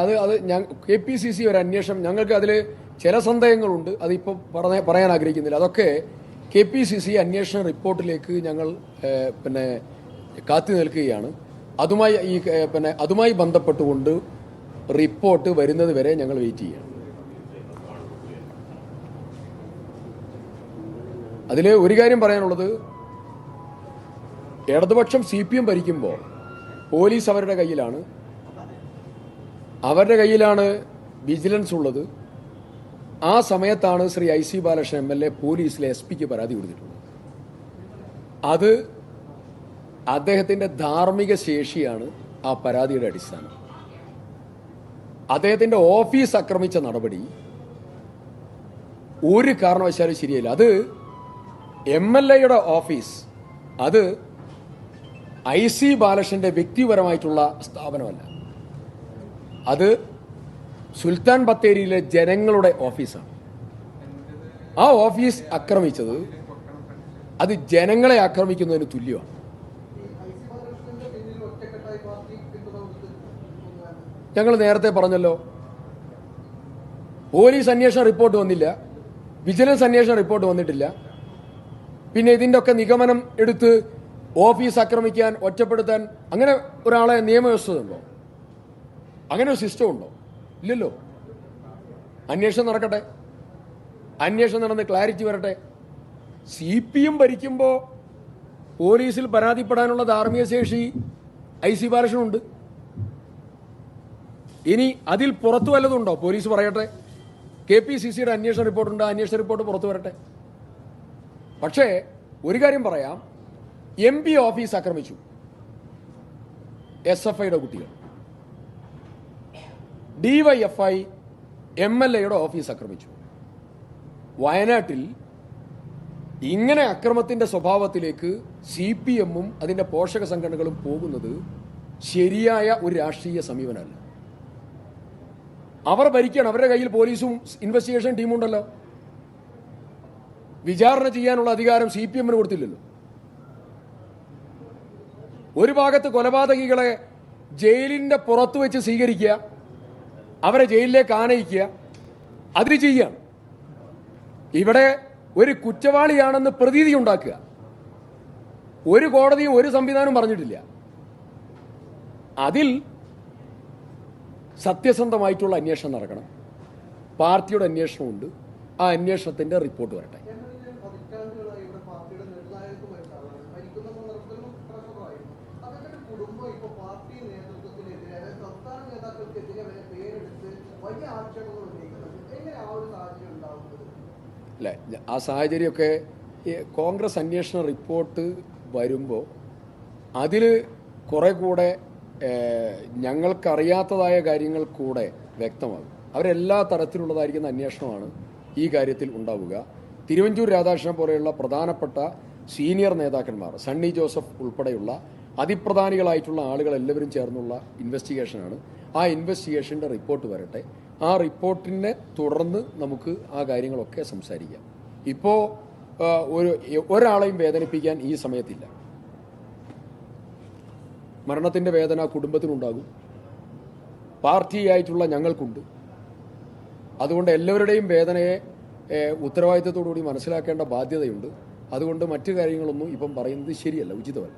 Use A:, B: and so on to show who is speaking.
A: അത് KPCC ഒരു അന്വേഷണം, ഞങ്ങൾക്ക് അതിൽ ചില സന്ദേഹങ്ങളുണ്ട്, അതിപ്പോൾ പറയാൻ ആഗ്രഹിക്കുന്നില്ല. അതൊക്കെ KPCC അന്വേഷണ റിപ്പോർട്ടിലേക്ക് ഞങ്ങൾ കാത്തു നിൽക്കുകയാണ്. അതുമായി ബന്ധപ്പെട്ടുകൊണ്ട് റിപ്പോർട്ട് വരുന്നത് വരെ ഞങ്ങൾ വെയിറ്റ് ചെയ്യുകയാണ്. അതിൽ ഒരു കാര്യം പറയാനുള്ളത്, ഇടതുപക്ഷം CPM ഭരിക്കുമ്പോൾ പോലീസ് അവരുടെ കയ്യിലാണ് വിജിലൻസ് ഉള്ളത്. ആ സമയത്താണ് ശ്രീ IC ബാലകൃഷ്ണൻ MLA പോലീസിലെ SP പരാതി കൊടുത്തിട്ടുള്ളത്. അത് അദ്ദേഹത്തിന്റെ ധാർമ്മിക ശേഷിയാണ് ആ പരാതിയുടെ അടിസ്ഥാനം. അദ്ദേഹത്തിന്റെ ഓഫീസ് ആക്രമിച്ച നടപടി ഒരു കാരണവശാലും ശരിയല്ല. അത് MLAയുടെ ഓഫീസ്, അത് IC ബാലകൃഷ്ണന്റെ വ്യക്തിപരമായിട്ടുള്ള സ്ഥാപനമല്ല. അത് സുൽത്താൻ ബത്തേരിയിലെ ജനങ്ങളുടെ ഓഫീസാണ്. ആ ഓഫീസ് ആക്രമിച്ചത് അത് ജനങ്ങളെ ആക്രമിക്കുന്നതിന് തുല്യമാണ്. ഞങ്ങൾ നേരത്തെ പറഞ്ഞല്ലോ, പോലീസ് അന്വേഷണ റിപ്പോർട്ട് വന്നില്ല, വിജിലൻസ് അന്വേഷണ റിപ്പോർട്ട് വന്നിട്ടില്ല. പിന്നെ ഇതിൻ്റെ ഒക്കെ നിഗമനം എടുത്ത് ഓഫീസ് ആക്രമിക്കാൻ, ഒറ്റപ്പെടുത്താൻ അങ്ങനെ ഒരാളെ നിയമവ്യവസ്ഥ ഉണ്ടോ? അങ്ങനെ ഒരു സിസ്റ്റം ഉണ്ടോ? ഇല്ലല്ലോ. അന്വേഷണം നടക്കട്ടെ, അന്വേഷണം നടന്ന് ക്ലാരിറ്റി വരട്ടെ. CPM ഭരിക്കുമ്പോൾ പോലീസിൽ പരാതിപ്പെടാനുള്ള ധാർമ്മിക ശേഷി IC ബാലകൃഷ്ണനുണ്ട്. ഇനി അതിൽ പുറത്തു വല്ലതുണ്ടോ? പോലീസ് പറയട്ടെ. KPCCയുടെ അന്വേഷണ റിപ്പോർട്ടുണ്ട്, അന്വേഷണ റിപ്പോർട്ട് പുറത്തു വരട്ടെ. പക്ഷേ ഒരു കാര്യം പറയാം, MP ഓഫീസ് ആക്രമിച്ചു SFIയുടെ കുട്ടികൾ, DYFI MLAയുടെ ഓഫീസ് ആക്രമിച്ചു. വയനാട്ടിൽ ഇങ്ങനെ അക്രമത്തിന്റെ സ്വഭാവത്തിലേക്ക് CPMഉം അതിന്റെ പോഷക സംഘടനകളും പോകുന്നത് ശരിയായ ഒരു രാഷ്ട്രീയ സമീപനമല്ല. അവർ ഭരിക്കണം, അവരുടെ കയ്യിൽ പോലീസും ഇൻവെസ്റ്റിഗേഷൻ ടീമുണ്ടല്ലോ. വിചാരണ ചെയ്യാനുള്ള അധികാരം CPMന് കൊടുത്തില്ലല്ലോ. ഒരു ഭാഗത്ത് കൊലപാതകികളെ ജയിലിന്റെ പുറത്തു വെച്ച് സ്വീകരിക്കുക, അവരെ ജയിലിലേക്ക് ആനയിക്കുക, അതിന് ചെയ്യാം. ഇവിടെ ഒരു കുറ്റവാളിയാണെന്ന് പ്രതീതി ഉണ്ടാക്കുക ഒരു കോടതിയും ഒരു സംവിധാനവും പറഞ്ഞിട്ടില്ല. അതിൽ സത്യസന്ധമായിട്ടുള്ള അന്വേഷണം നടക്കണം. പാർട്ടിയുടെ അന്വേഷണമുണ്ട്, ആ അന്വേഷണത്തിന്റെ റിപ്പോർട്ട് വരട്ടെ. അല്ലേ, ആ സാഹചര്യമൊക്കെ കോൺഗ്രസ് അന്വേഷണ റിപ്പോർട്ട് വരുമ്പോൾ അതിൽ കുറെ കൂടെ ഞങ്ങൾക്കറിയാത്തതായ കാര്യങ്ങൾ കൂടെ വ്യക്തമാകും. അവരെല്ലാ തരത്തിലുള്ളതായിരിക്കുന്ന അന്വേഷണമാണ് ഈ കാര്യത്തിൽ ഉണ്ടാവുക. തിരുവഞ്ചൂർ രാധാകൃഷ്ണൻ പോലെയുള്ള പ്രധാനപ്പെട്ട സീനിയർ നേതാക്കന്മാർ, സണ്ണി ജോസഫ് ഉൾപ്പെടെയുള്ള അതിപ്രധാനികളായിട്ടുള്ള ആളുകളെല്ലാവരും ചേർന്നുള്ള ഇൻവെസ്റ്റിഗേഷനാണ്. ആ ഇൻവെസ്റ്റിഗേഷൻ്റെ റിപ്പോർട്ട് വരട്ടെ. ആ റിപ്പോർട്ടിനെ തുടർന്ന് നമുക്ക് ആ കാര്യങ്ങളൊക്കെ സംസാരിക്കാം. ഇപ്പോൾ ഒരാളെയും വേദനിപ്പിക്കാൻ ഈ സമയത്തില്ല. മരണത്തിൻ്റെ വേദന കുടുംബത്തിനുണ്ടാകും, പാർട്ടിയായിട്ടുള്ള ഞങ്ങൾക്കുണ്ട്. അതുകൊണ്ട് എല്ലാവരുടെയും വേദനയെ ഉത്തരവാദിത്തത്തോടുകൂടി മനസ്സിലാക്കേണ്ട ബാധ്യതയുണ്ട്. അതുകൊണ്ട് മറ്റു കാര്യങ്ങളൊന്നും ഇപ്പം പറയുന്നത് ശരിയല്ല, ഉചിതമല്ല.